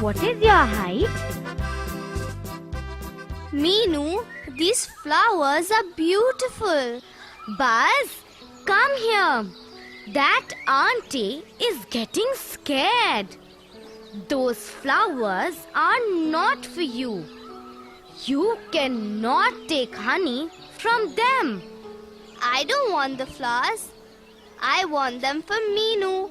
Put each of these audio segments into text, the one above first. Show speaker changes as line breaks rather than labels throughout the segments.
What is your height?
Meenu, these flowers are beautiful.
Buzz, come here. That auntie is getting scared. Those flowers are not for you. You cannot take honey from them.
I don't want the flowers. I want them for Meenu.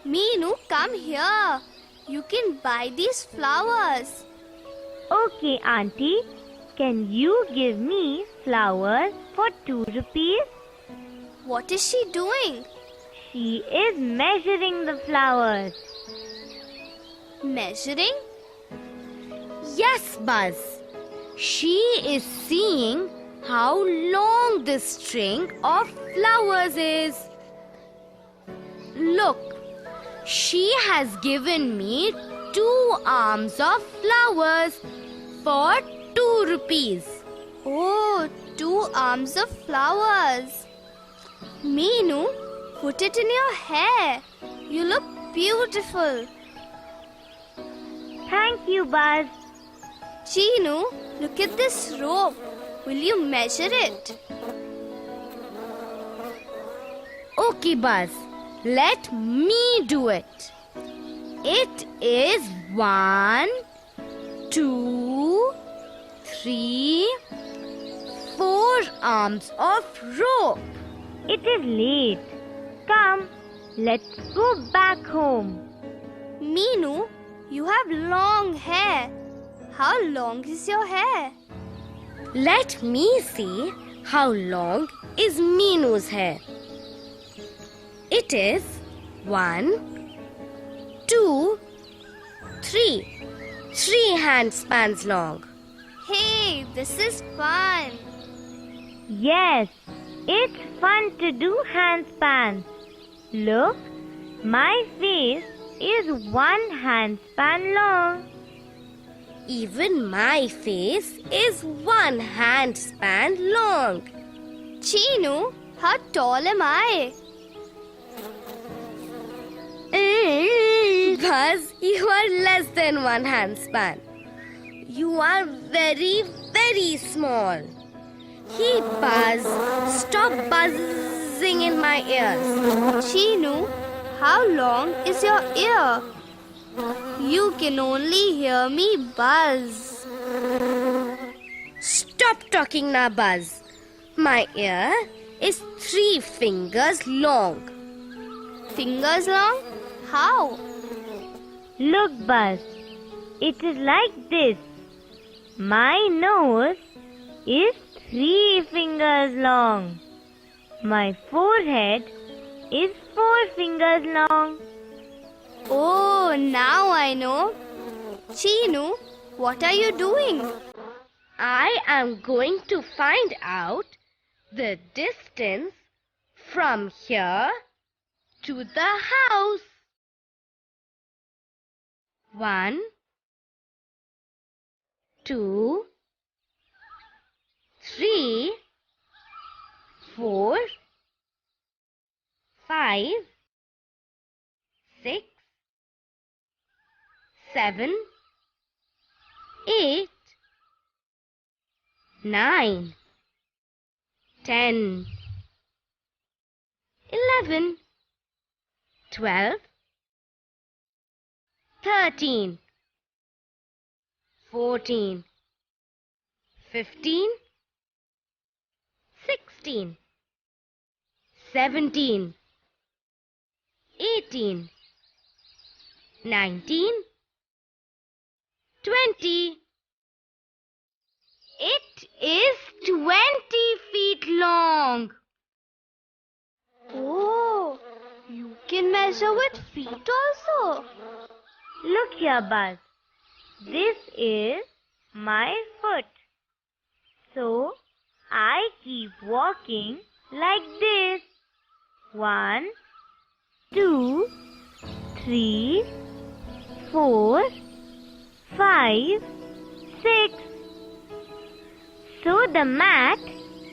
Meenu, come here. You can buy these flowers.
Okay, auntie. Can you give me flowers for 2 rupees?
What is she doing?
She is measuring the flowers.
Measuring?
Yes, Buzz. She is seeing how long this string of flowers is. Look, she has given me 2 arms of flowers for 2 rupees.
Oh, 2 arms of flowers. Meenu, put it in your hair. You look beautiful.
Thank you, Buzz.
Cheenu, look at this rope. Will you measure it?
Okay, Buzz. Let me do it. It is 1, 2, 3, 4 arms of rope. It is late. Come, let's go back home.
Meenu, you have long hair. How long is your hair?
Let me see how long is Meenu's hair. It is 1, 2, 3. 3 handspans long.
Hey, this is fun.
Yes, it's fun to do handspans. Look, my face is 1 handspan long. Even my face is 1 handspan long.
Cheenu, how tall am I?
Buzz, you are less than 1 handspan. You are very, very small. Hey, Buzz, stop buzzing in my ears.
Cheenu, how long is your ear? You can only hear me buzz.
Stop talking now, Buzz. My ear is 3 fingers long.
Fingers long? How?
Look, Buzz. It is like this. My nose is 3 fingers long. My forehead is 4 fingers long.
Oh, now I know. Cheenu, what are you doing?
I am going to find out the distance from here to the house. 1, 2, 3, 4, 5, 6, 7, 8, 9, 10, 11, 12, 13, 14, 15, 16, 17, 18, 19, 20. It is 20 feet long.
Oh, you can measure with feet also.
Look here, Buzz. This is my foot. So, I keep walking like this. 1, 2, 3, 4, 5, 6. So the mat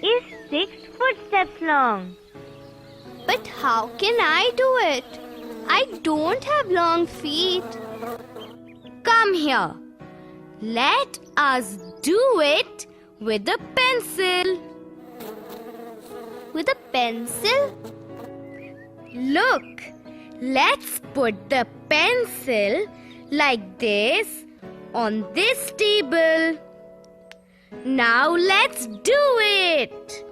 is 6 footsteps long.
But how can I do it? I don't have long feet.
come here. Let us do it with a pencil.
With a pencil?
Look, let's put the pencil like this on this table. Now let's do it.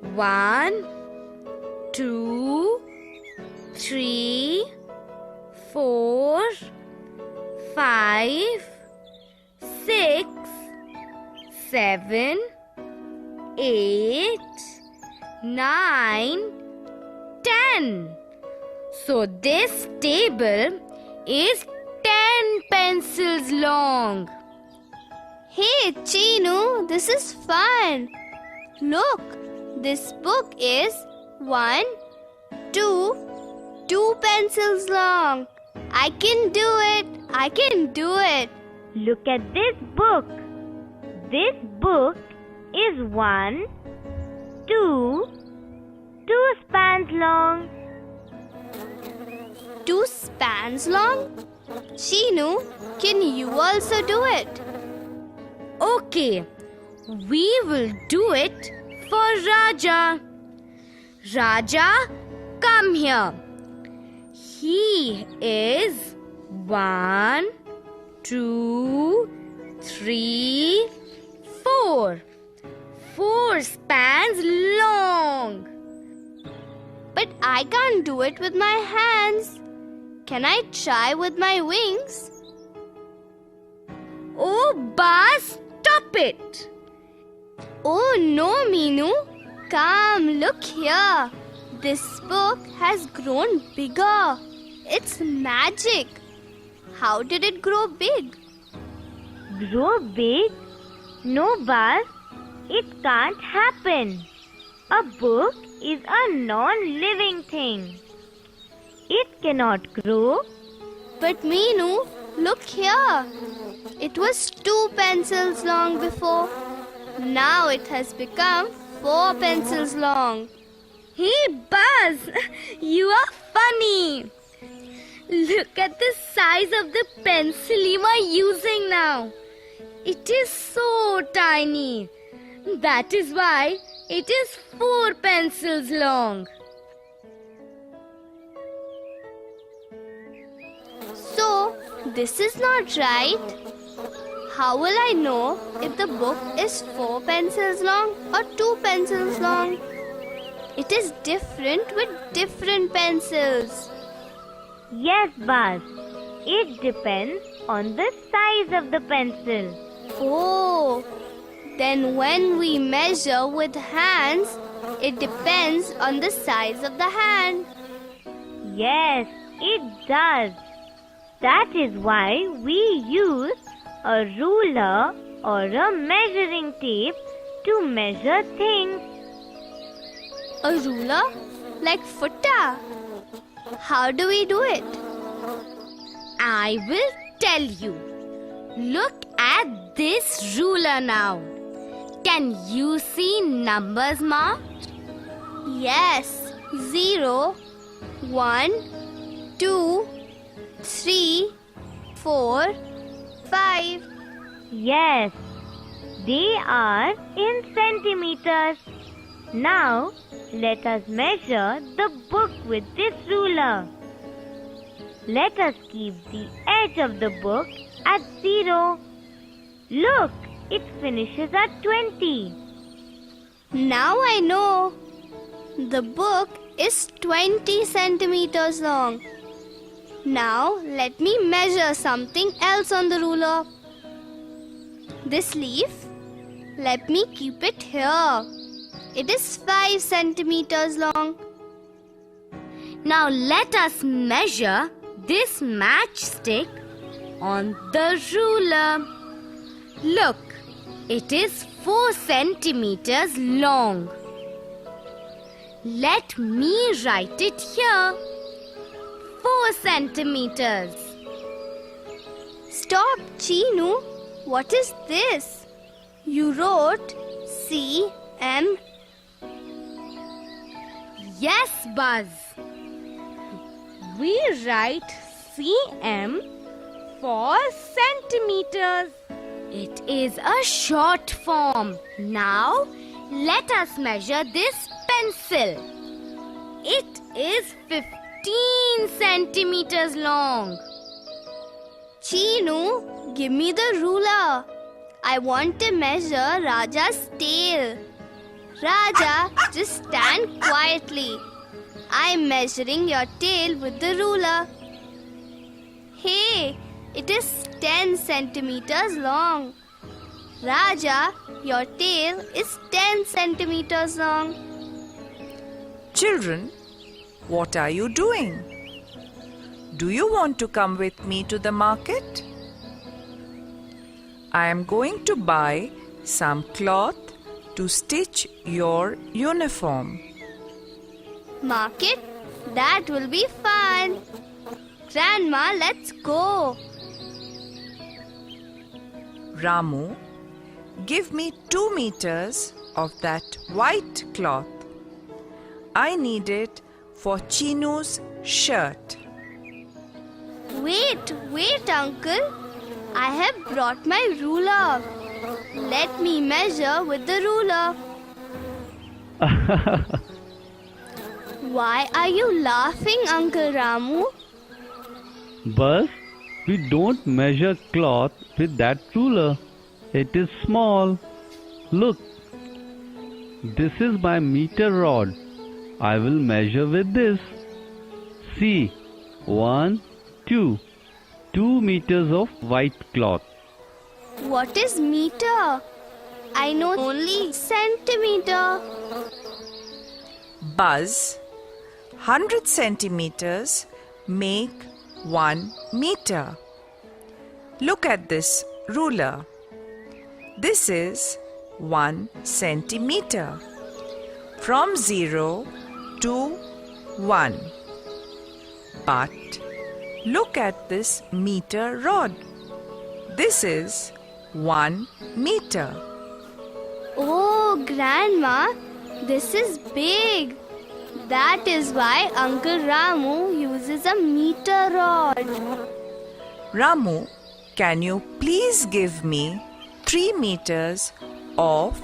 1, 2, 3, 4, 5, 6, 7, 8, 9, 10. So this table is 10 pencils long.
Hey, Chinu, this is fun. Look, this book is 2 pencils long. I can do it. I can do it.
Look at this book. This book is 2 spans long.
2 spans long? Chinu, can you also do it?
Okay, we will do it for Raja. Raja, come here. He is 1, 2, 3, 4. 4 spans long.
But I can't do it with my hands. Can I try with my wings?
Oh, Buzz, stop it.
Oh no, Meenu. Come, look here. This book has grown bigger. It's magic. How did it grow big?
Grow big? No, Buzz. It can't happen. A book is a non-living thing. It cannot grow.
But Meenu, look here. It was 2 pencils long before. Now it has become 4 pencils long.
Hey, Buzz, you are funny. Look at the size of the pencil you are using now. It is so tiny. That is why it is 4 pencils long.
So, this is not right. How will I know if the book is 4 pencils long or 2 pencils long? It is different with different pencils.
Yes, Buzz. It depends on the size of the pencil.
Oh, then when we measure with hands, it depends on the size of the hand.
Yes, it does. That is why we use a ruler or a measuring tape to measure things.
A ruler? Like futta? How do we do it?
I will tell you. Look at this ruler now. Can you see numbers marked?
Yes, 0, 1, 2, 3, 4, 5.
Yes, they are in centimeters. Now, let us measure the book with this ruler. Let us keep the edge of the book at 0. Look, it finishes at 20.
Now I know. The book is 20 centimeters long. Now let me measure something else on the ruler. This leaf, let me keep it here. It is 5 centimeters long.
Now let us measure this matchstick on the ruler. Look, it is 4 centimeters long. Let me write it here. 4 centimeters.
Stop, Chinu. What is this? You wrote CM.
Yes, Buzz. We write CM for centimeters. It is a short form. Now, let us measure this pencil. It is 15 centimeters long.
Chinu, give me the ruler. I want to measure Raja's tail. Raja, just stand quietly. I am measuring your tail with the ruler. Hey, it is 10 centimeters long. Raja, your tail is 10 centimeters long.
Children, what are you doing? Do you want to come with me to the market? I am going to buy some cloth to stitch your uniform.
Market? That will be fun. Grandma, let's go.
Ramu, give me 2 meters of that white cloth. I need it for Chinu's shirt.
Wait, uncle. I have brought my ruler. Let me measure with the ruler. Why are you laughing, Uncle Ramu?
Buzz, we don't measure cloth with that ruler. It is small. Look, this is my meter rod. I will measure with this. See, 1, 2. 2 meters of white cloth.
What is meter? I know only centimeter.
Buzz, 100 centimeters make 1 meter. Look at this ruler. This is 1 centimeter. From 0 to 1. But look at this meter rod. This is 1 meter.
Oh, Grandma, this is big. That is why Uncle Ramu uses a meter rod.
Ramu, can you please give me 3 meters of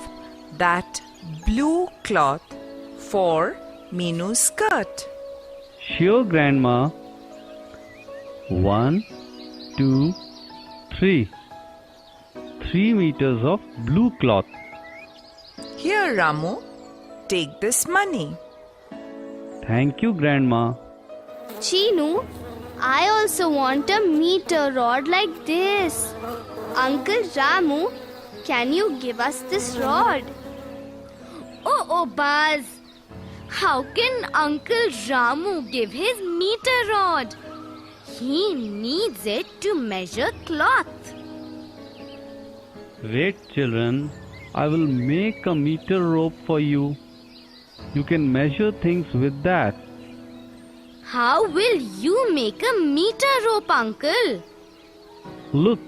that blue cloth for Minu's skirt?
Sure, Grandma. 1, 2, 3. 3 meters of blue cloth.
Here, Ramu, take this money.
Thank you, Grandma.
Chinu, I also want a meter rod like this. Uncle Ramu, can you give us this rod?
Oh, Buzz. How can Uncle Ramu give his meter rod? He needs it to measure cloth.
Wait, children. I will make a meter rope for you. You can measure things with that.
How will you make a meter rope, Uncle?
Look,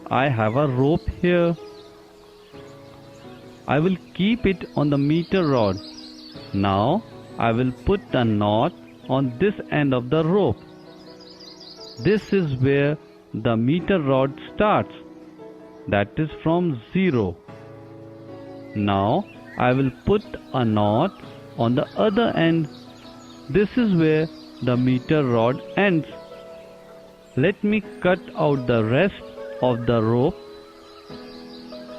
I have a rope here. I will keep it on the meter rod. Now, I will put a knot on this end of the rope. This is where the meter rod starts. That is from 0. Now, I will put a knot on the other end. This is where the meter rod ends. Let me cut out the rest of the rope.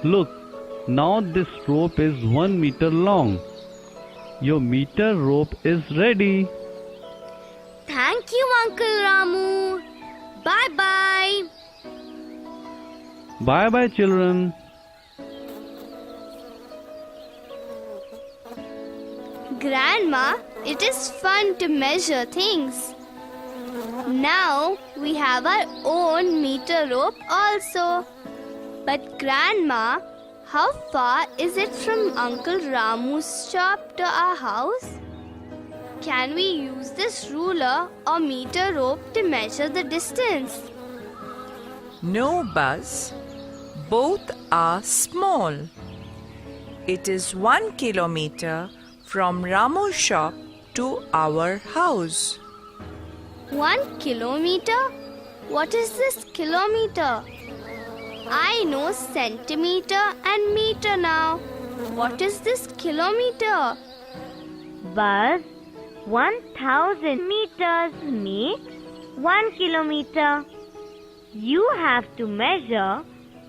Look, now this rope is 1 meter long. Your meter rope is ready.
Thank you, Uncle Ramu. Bye-bye.
Bye-bye, children.
Grandma, it is fun to measure things. Now we have our own meter rope also. But Grandma, how far is it from Uncle Ramu's shop to our house? Can we use this ruler or meter rope to measure the distance?
No, Buzz. Both are small. It is 1 kilometer from Ramu's shop to our house.
1 kilometer? what is this kilometer? I know centimeter and meter now. What is this kilometer?
Buzz, 1000 meters makes 1 kilometer. You have to measure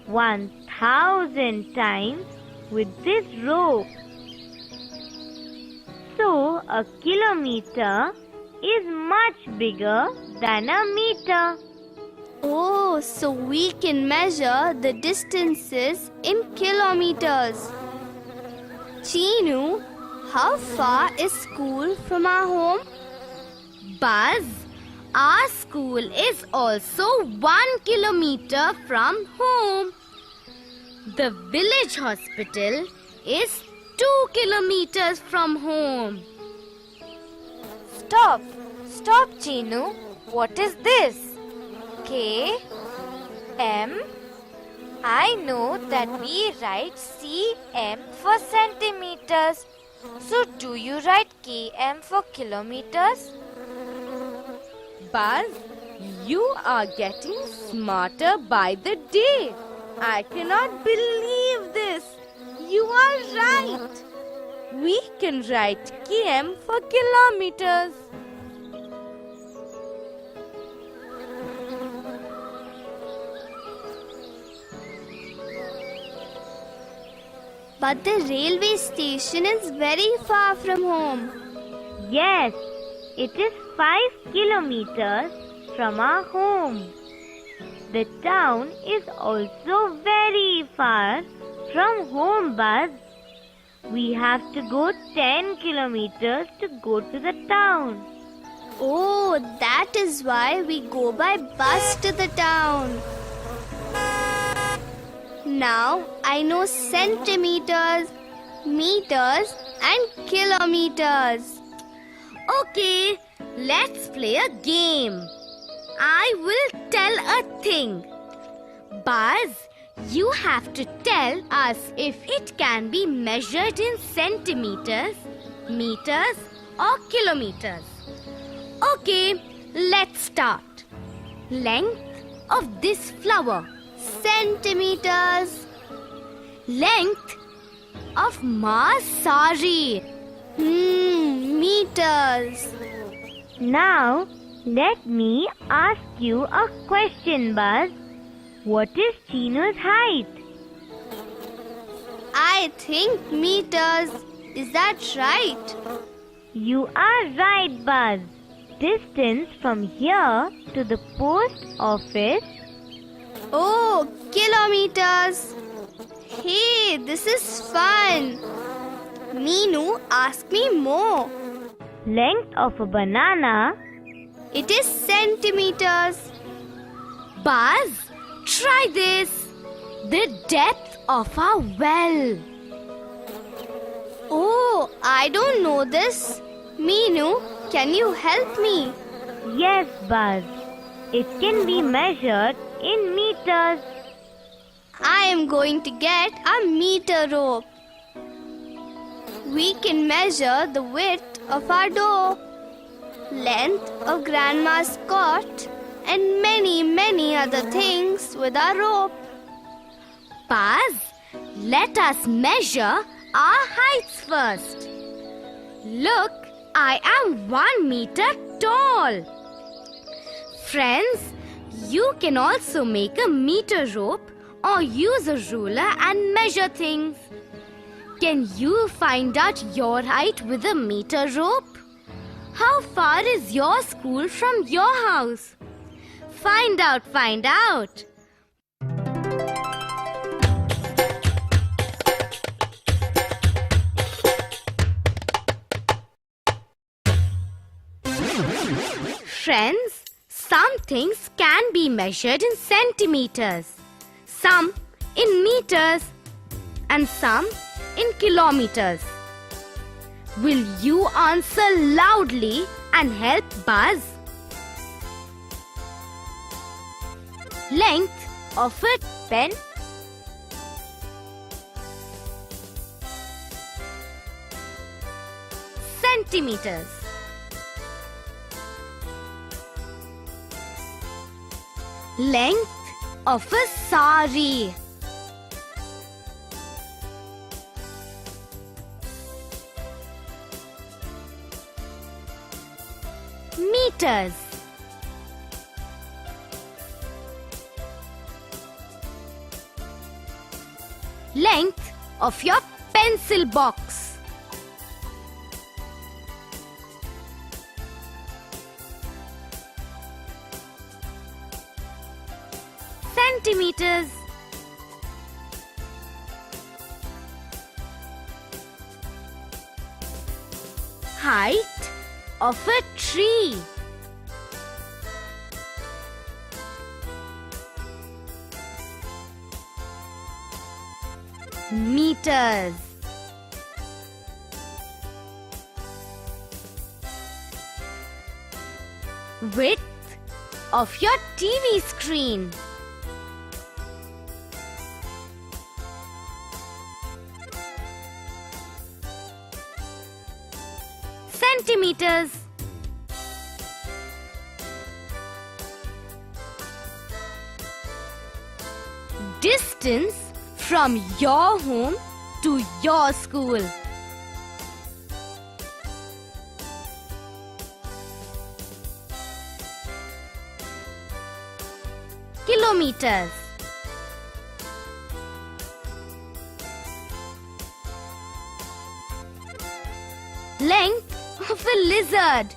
1000 times with this rope. So, a kilometer is much bigger than a meter.
Oh, so we can measure the distances in kilometers. Chinu, how far is school from our home?
Buzz, our school is also 1 kilometer from home. The village hospital is 2 kilometers from home.
Stop, Chinu. What is this? K, M. I know that we write cm for centimeters. So do you write km for kilometers?
Buzz, you are getting smarter by the day. I cannot believe this. You are right. We can write km for kilometers.
But the railway station is very far from home.
Yes, it is 5 kilometers from our home. The town is also very far from home, Buzz. We have to go 10 kilometers to go to the town.
Oh, that is why we go by bus to the town. Now I know centimeters, meters and kilometers.
Okay, let's play a game. I will tell a thing. Buzz, you have to tell us if it can be measured in centimeters, meters or kilometers. Okay, let's start. Length of this flower.
Centimeters.
Length of Ma's sari.
Meters.
Now, let me ask you a question, Buzz. What is Chinu's height?
I think meters. Is that right?
You are right, Buzz. Distance from here to the post office.
Oh, kilometers. Hey, this is fun. Meenu, ask me more.
Length of a banana.
It is centimeters.
Buzz, try this. The depth of our well.
Oh, I don't know this. Meenu, can you help me?
Yes, Buzz. It can be measured in meters.
I am going to get a meter rope. We can measure the width of our door, length of Grandma's cot, and many other things with our rope.
Buzz, let us measure our heights first. Look, I am 1 meter tall. Friends, you can also make a meter rope or use a ruler and measure things. Can you find out your height with a meter rope? How far is your school from your house? Find out, find out. Friends, some things can be measured in centimeters, some in meters, and some in kilometers. Will you answer loudly and help Buzz? Length of a pen. Centimeters. Length of a sari. Meters. Length of your pencil box. Centimeters. Height of a tree. Meters. Width of your TV screen. Centimeters. Distance from your home to your school. Kilometers. Length of a lizard.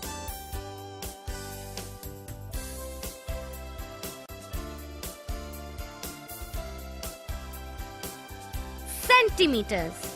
Centimeters.